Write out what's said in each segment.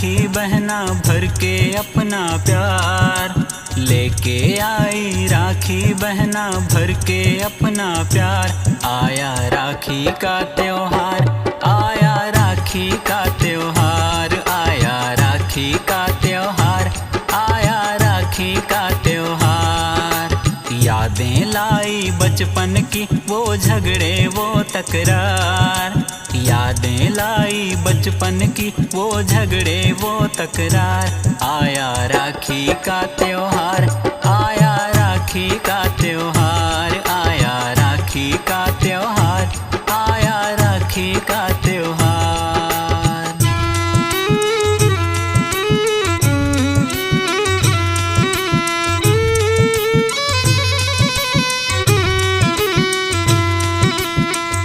राखी बहना भर के अपना प्यार, लेके आई राखी बहना भर के अपना प्यार। आया राखी का त्योहार, आया राखी का त्योहार, आया राखी का त्योहार, आया राखी का त्योहार। यादें लाई बचपन की वो झगड़े वो तकरार, यादें लाई बचपन की वो झगड़े वो तकरार। आया राखी का त्योहार, आया राखी का त्योहार, आया राखी का त्योहार, आया राखी का त्योहार।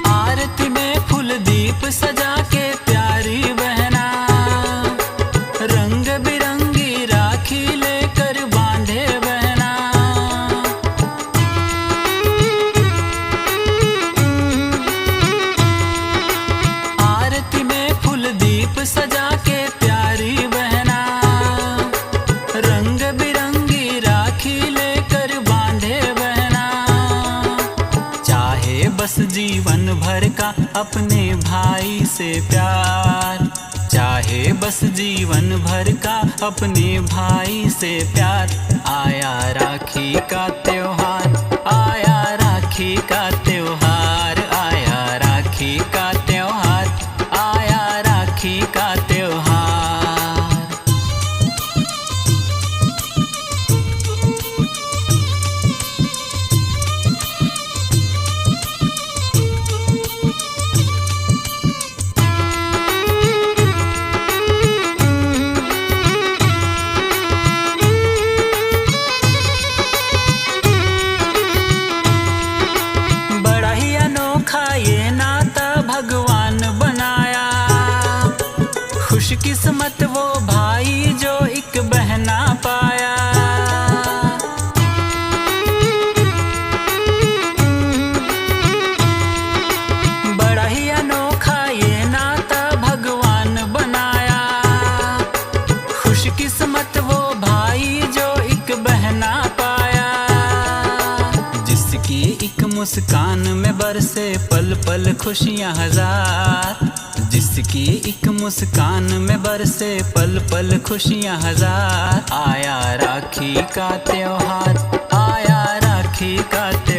आरती में फूल दीप सजा के प्यारी बहना, रंग बिरंगी राखी लेकर बांधे बहना। आरती में फूल दीप सजा के प्यारी बहना, रंग बिरंगी राखी लेकर बांधे बहना। चाहे बस जीवन भर का अपने भाई से प्यार, चाहे बस जीवन भर का अपने भाई से प्यार। आया राखी का त्योहार, आया राखी का त्योहार, आया राखी का त्योहार, आया राखी का त्योहार। ये नाता भगवान बनाया, खुशकिस्मत वो भाई जो एक बहना पाया। बड़ा ही अनोखा ये नाता भगवान बनाया, खुशकिस्मत वो भाई जो एक बहना पाया। जिसकी एक मुस्कान में बरसे पल पल खुशियां हजार, जिसकी एक मुस्कान में बरसे पल पल खुशियां हजार। आया राखी का त्योहार, आया राखी का त्योहार।